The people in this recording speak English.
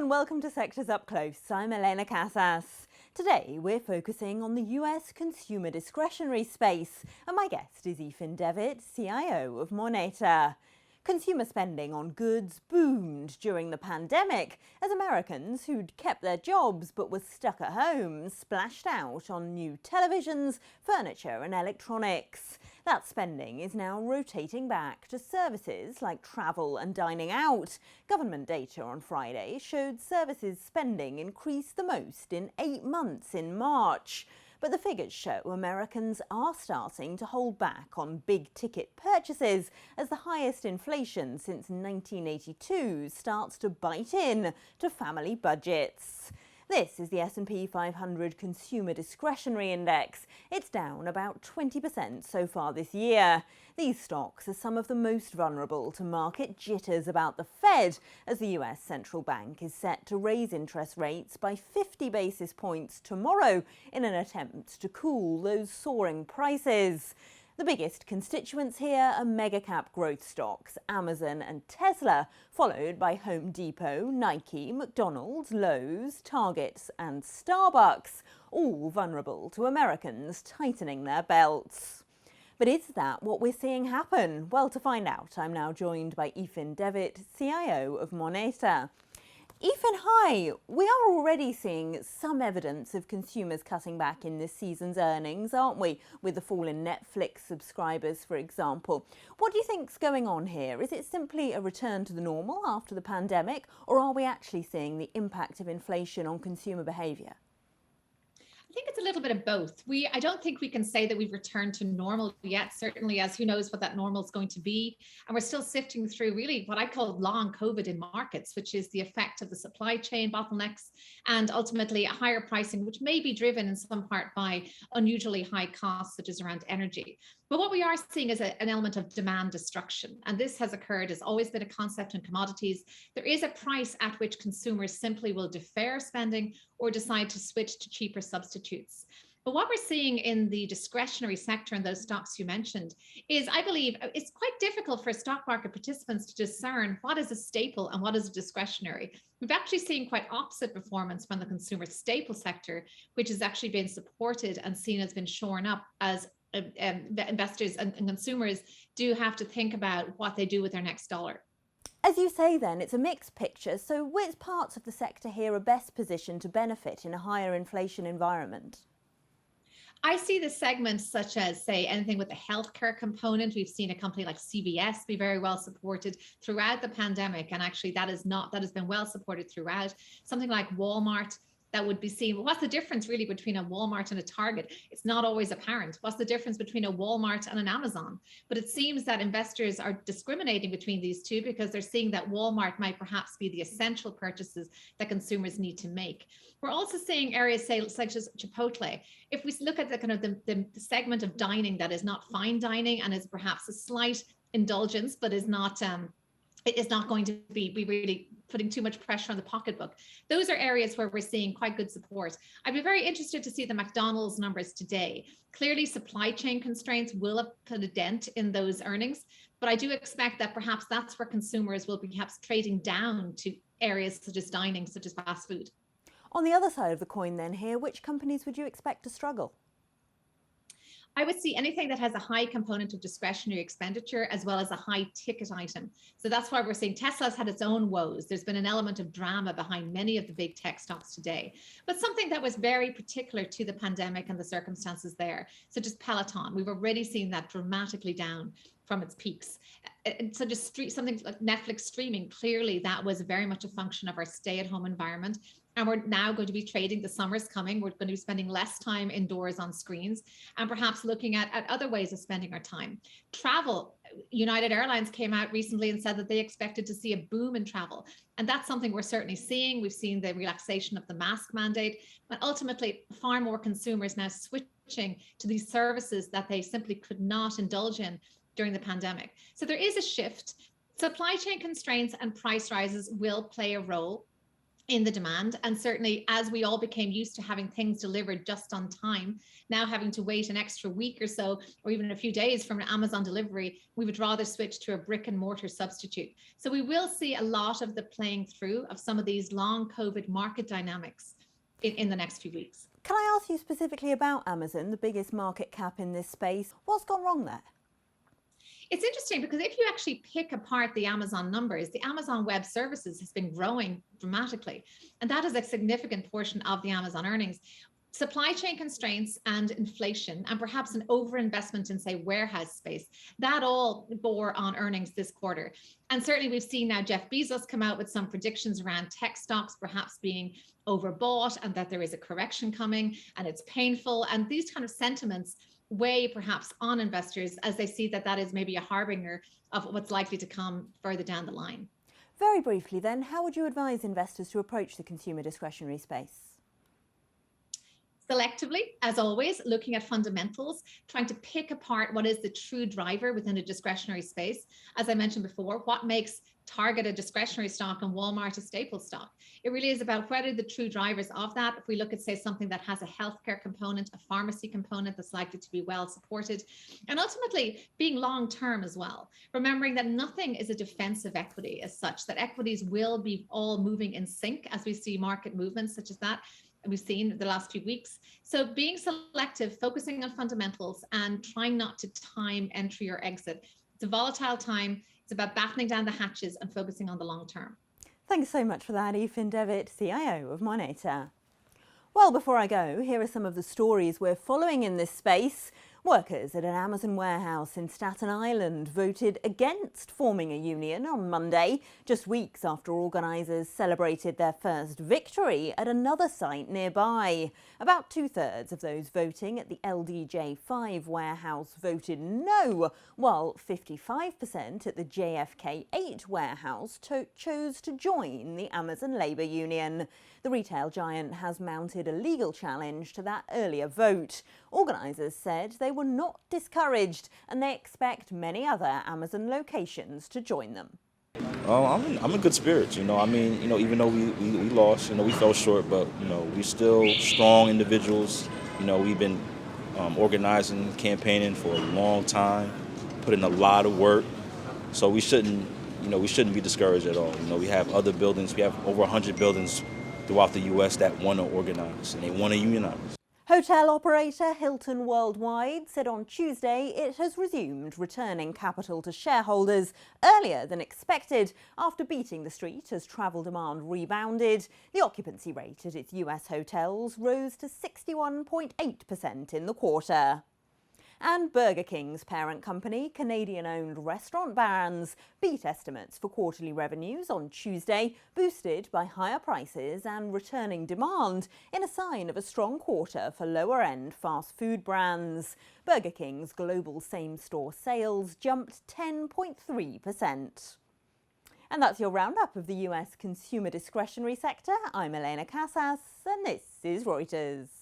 everyone, welcome to Sectors Up Close. I'm Elena Casas. Today we're focusing on the US consumer discretionary space, and my guest is Aoifinn Devitt, CIO of Moneta. Consumer spending on goods boomed during the pandemic as Americans who'd kept their jobs but were stuck at home splashed out on new televisions, furniture and electronics. That spending is now rotating back to services like travel and dining out. Government data on Friday showed services spending increased the most in 8 months in March. But the figures show Americans are starting to hold back on big-ticket purchases as the highest inflation since 1982 starts to bite in to family budgets. This is the S&P 500 Consumer Discretionary Index. It's down about 20% so far this year. These stocks are some of the most vulnerable to market jitters about the Fed, as the US central bank is set to raise interest rates by 50 basis points tomorrow in an attempt to cool those soaring prices. The biggest constituents here are mega-cap growth stocks, Amazon and Tesla, followed by Home Depot, Nike, McDonald's, Lowe's, Target and Starbucks, all vulnerable to Americans tightening their belts. But is that what we're seeing happen? Well, to find out, I'm now joined by Aoifinn Devitt, CIO of Moneta. Aoifinn, hi. We are already seeing some evidence of consumers cutting back in this season's earnings, aren't we? With the fall in Netflix subscribers, for example. What do you think's going on here? Is it simply a return to the normal after the pandemic, or are we actually seeing the impact of inflation on consumer behaviour? I think it's a little bit of both. I don't think we can say that we've returned to normal yet, certainly, as who knows what that normal is going to be. And we're still sifting through really what I call long COVID in markets, which is the effect of the supply chain bottlenecks and ultimately a higher pricing, which may be driven in some part by unusually high costs, such as around energy. But what we are seeing is an element of demand destruction. And this has occurred, has always been a concept in commodities. There is a price at which consumers simply will defer spending or decide to switch to cheaper substitutes. But what we're seeing in the discretionary sector and those stocks you mentioned is, I believe, it's quite difficult for stock market participants to discern what is a staple and what is a discretionary. We've actually seen quite opposite performance from the consumer staple sector, which has actually been supported and seen as been shorn up as investors and consumers do have to think about what they do with their next dollar. As you say then, it's a mixed picture, so which parts of the sector here are best positioned to benefit in a higher inflation environment? I see the segments such as, say, anything with the healthcare component. We've seen a company like CVS be very well supported throughout the pandemic, and actually that has been well supported throughout. Something like Walmart, that would be seen. Well, what's the difference really between a Walmart and a Target? It's not always apparent. What's the difference between a Walmart and an Amazon? But it seems that investors are discriminating between these two because they're seeing that Walmart might perhaps be the essential purchases that consumers need to make. We're also seeing areas, say, such as Chipotle. If we look at the kind of the segment of dining that is not fine dining and is perhaps a slight indulgence, but is not it is not going to be really putting too much pressure on the pocketbook. Those are areas where we're seeing quite good support. I'd be very interested to see the McDonald's numbers today. Clearly, supply chain constraints will have put a dent in those earnings, but I do expect that perhaps that's where consumers will be perhaps trading down to areas such as dining, such as fast food. On the other side of the coin then here, which companies would you expect to struggle? I would see anything that has a high component of discretionary expenditure as well as a high ticket item. So that's why we're seeing Tesla's had its own woes. There's been an element of drama behind many of the big tech stocks today, but something that was very particular to the pandemic and the circumstances there, such as Peloton. We've already seen that dramatically down from its peaks. So just something like Netflix streaming, clearly that was very much a function of our stay-at-home environment. And we're now going to be trading, the summer's coming, we're going to be spending less time indoors on screens and perhaps looking at other ways of spending our time. Travel, United Airlines came out recently and said that they expected to see a boom in travel. And that's something we're certainly seeing. We've seen the relaxation of the mask mandate, but ultimately far more consumers now switching to these services that they simply could not indulge in during the pandemic. So there is a shift. Supply chain constraints and price rises will play a role. in the demand. And certainly as we all became used to having things delivered just on time, now having to wait an extra week or so, or even a few days from an Amazon delivery, we would rather switch to a brick and mortar substitute. So we will see a lot of the playing through of some of these long COVID market dynamics in the next few weeks. Can I ask you specifically about Amazon, the biggest market cap in this space? What's gone wrong there? It's interesting because if you actually pick apart the Amazon numbers, the Amazon Web Services has been growing dramatically. And that is a significant portion of the Amazon earnings. Supply chain constraints and inflation, and perhaps an overinvestment in, say, warehouse space, that all bore on earnings this quarter. And certainly we've seen now Jeff Bezos come out with some predictions around tech stocks perhaps being overbought and that there is a correction coming and it's painful. And these kind of sentiments weigh perhaps on investors as they see that that is maybe a harbinger of what's likely to come further down the line. Very briefly then, how would you advise investors to approach the consumer discretionary space? Selectively, as always, looking at fundamentals, trying to pick apart what is the true driver within a discretionary space. As I mentioned before, what makes Target a discretionary stock and Walmart a staple stock? It really is about what are the true drivers of that. If we look at, say, something that has a healthcare component, a pharmacy component that's likely to be well supported, and ultimately being long-term as well. Remembering that nothing is a defensive equity as such, that equities will be all moving in sync as we see market movements such as that we've seen the last few weeks. So being selective, focusing on fundamentals and trying not to time entry or exit. It's a volatile time. It's about battening down the hatches and focusing on the long term. Thanks so much for that, Aoifinn Devitt, CIO of Moneta. Well, before I go, here are some of the stories we're following in this space. Workers at an Amazon warehouse in Staten Island voted against forming a union on Monday, just weeks after organisers celebrated their first victory at another site nearby. About 2/3 of those voting at the LDJ5 warehouse voted no, while 55% at the JFK8 warehouse chose to join the Amazon Labour Union. The retail giant has mounted a legal challenge to that earlier vote. Organisers said they were not discouraged and they expect many other Amazon locations to join them. I'm in good spirits, I mean, even though we lost, we fell short, but, we're still strong individuals. We've been organizing, campaigning for a long time, put in a lot of work. So we shouldn't be discouraged at all. We have other buildings, we have over 100 buildings throughout the U.S. that want to organize and they want to unionize. Hotel operator Hilton Worldwide said on Tuesday it has resumed returning capital to shareholders earlier than expected after beating the street as travel demand rebounded. The occupancy rate at its US hotels rose to 61.8% in the quarter. And Burger King's parent company, Canadian-owned Restaurant Brands, beat estimates for quarterly revenues on Tuesday, boosted by higher prices and returning demand in a sign of a strong quarter for lower-end fast food brands. Burger King's global same-store sales jumped 10.3%. And that's your roundup of the US consumer discretionary sector. I'm Elena Casas, and this is Reuters.